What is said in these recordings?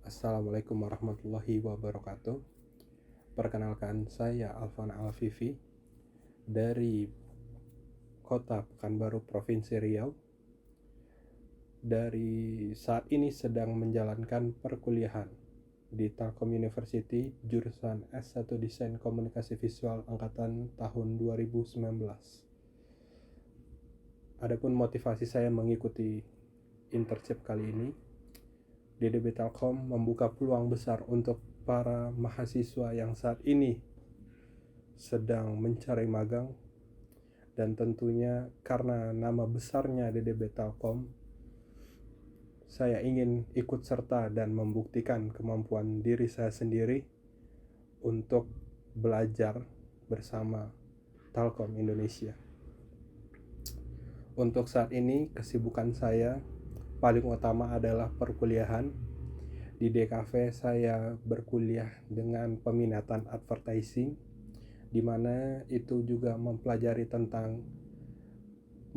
Assalamualaikum warahmatullahi wabarakatuh. Perkenalkan, saya Alvan Alfifi dari Kota Pekanbaru, Provinsi Riau. Dari saat ini sedang menjalankan perkuliahan di Telkom University jurusan S1 Desain Komunikasi Visual angkatan tahun 2019. Adapun motivasi saya mengikuti internship kali ini, DDB Telkom membuka peluang besar untuk para mahasiswa yang saat ini sedang mencari magang, dan tentunya karena nama besarnya DDB Telkom, saya ingin ikut serta dan membuktikan kemampuan diri saya sendiri untuk belajar bersama Telkom Indonesia. Untuk saat ini kesibukan saya paling utama adalah perkuliahan. Di DKV saya berkuliah dengan peminatan advertising, di mana itu juga mempelajari tentang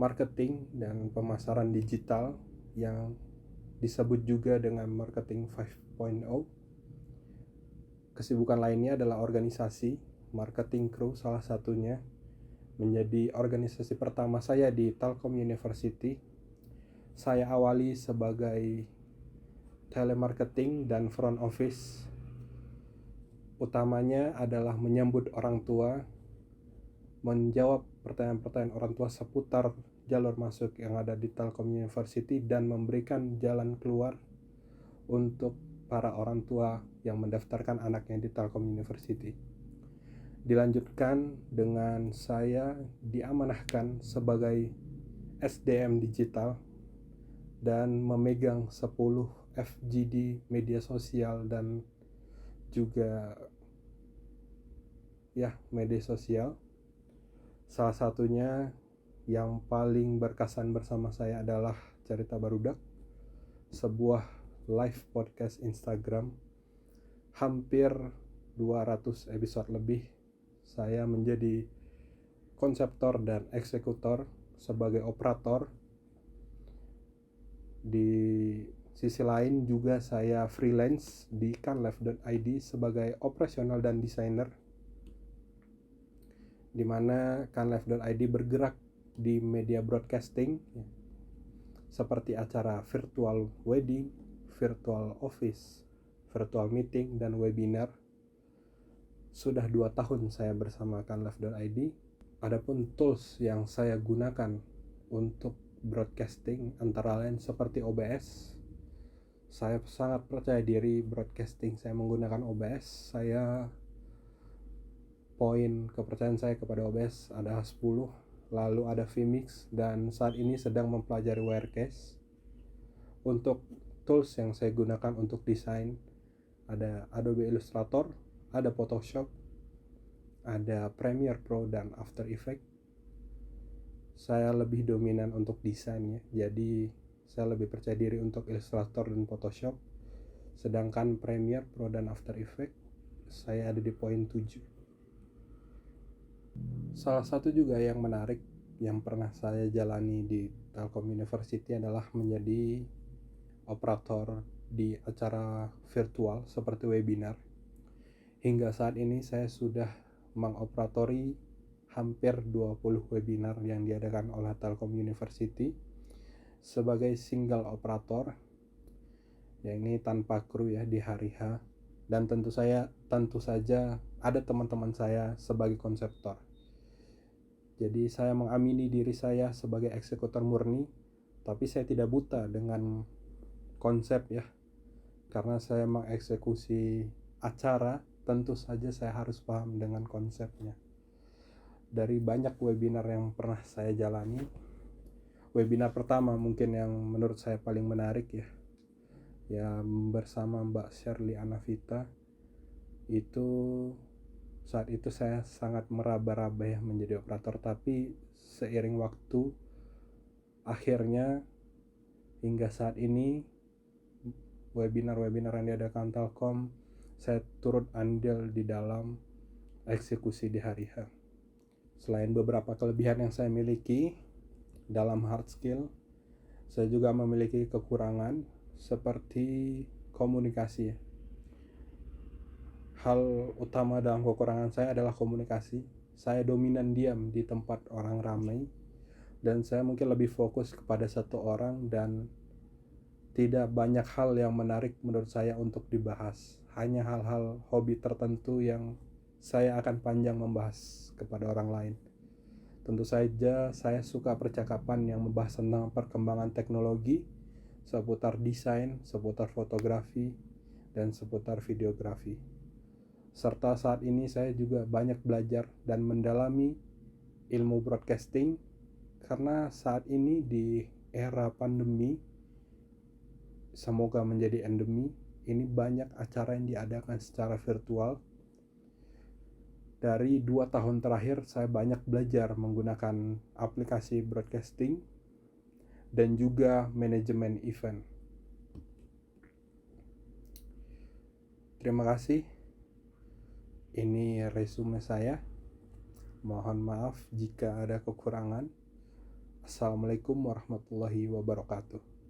marketing dan pemasaran digital yang disebut juga dengan marketing 5.0. Kesibukan lainnya adalah organisasi, marketing crew salah satunya, menjadi organisasi pertama saya di Telkom University. Saya awali sebagai telemarketing dan front office. Utamanya adalah menyambut orang tua, menjawab pertanyaan-pertanyaan orang tua seputar jalur masuk yang ada di Telkom University dan memberikan jalan keluar untuk para orang tua yang mendaftarkan anaknya di Telkom University. Dilanjutkan dengan saya diamanahkan sebagai SDM digital dan memegang 10 FGD media sosial dan juga media sosial. Salah satunya yang paling berkesan bersama saya adalah Cerita Barudak, sebuah live podcast Instagram. Hampir 200 episode lebih saya menjadi konseptor dan eksekutor sebagai operator. Di sisi lain juga saya freelance di canlive.id sebagai operasional dan desainer, di mana canlive.id bergerak di media broadcasting seperti acara virtual wedding, virtual office, virtual meeting, dan webinar. Sudah 2 tahun saya bersama canlive.id. Adapun tools yang saya gunakan untuk broadcasting antara lain seperti OBS. Saya sangat percaya diri broadcasting saya menggunakan OBS. Poin kepercayaan saya kepada OBS ada 10. Lalu ada vMix, dan saat ini sedang mempelajari Wirecast. Untuk tools yang saya gunakan untuk desain ada Adobe Illustrator, ada Photoshop, ada Premiere Pro dan After Effects. Saya lebih dominan untuk desain ya, jadi saya lebih percaya diri untuk Illustrator dan Photoshop. Sedangkan Premiere Pro dan After Effects saya ada di poin 7. Salah satu juga yang menarik yang pernah saya jalani di Telkom University adalah menjadi operator di acara virtual seperti webinar. Hingga saat ini saya sudah mengoperatori hampir 20 webinar yang diadakan oleh Telkom University sebagai single operator, yang ini tanpa kru ya di hari H. Dan tentu saja ada teman-teman saya sebagai konseptor. Jadi saya mengamini diri saya sebagai eksekutor murni, tapi saya tidak buta dengan konsep ya. Karena saya mengeksekusi acara, tentu saja saya harus paham dengan konsepnya. Dari banyak webinar yang pernah saya jalani, webinar pertama mungkin yang menurut saya paling menarik ya bersama Mbak Shirley Anavita. Itu saat itu saya sangat meraba-raba ya menjadi operator, tapi seiring waktu akhirnya hingga saat ini webinar-webinar yang diadakan Telkom saya turut andil di dalam eksekusi di hari H. Selain beberapa kelebihan yang saya miliki dalam hard skill, saya juga memiliki kekurangan seperti komunikasi. Hal utama dalam kekurangan saya adalah komunikasi. Saya dominan diam di tempat orang ramai, dan saya mungkin lebih fokus kepada satu orang dan tidak banyak hal yang menarik menurut saya untuk dibahas. Hanya hal-hal hobi tertentu yang saya akan panjang membahas kepada orang lain. Tentu saja saya suka percakapan yang membahas tentang perkembangan teknologi, seputar desain, seputar fotografi, dan seputar videografi. Serta saat ini saya juga banyak belajar dan mendalami ilmu broadcasting, karena saat ini di era pandemi, semoga menjadi endemi, ini banyak acara yang diadakan secara virtual. Dari 2 tahun terakhir saya banyak belajar menggunakan aplikasi broadcasting dan juga manajemen event. Terima kasih. Ini resume saya. Mohon maaf jika ada kekurangan. Assalamualaikum warahmatullahi wabarakatuh.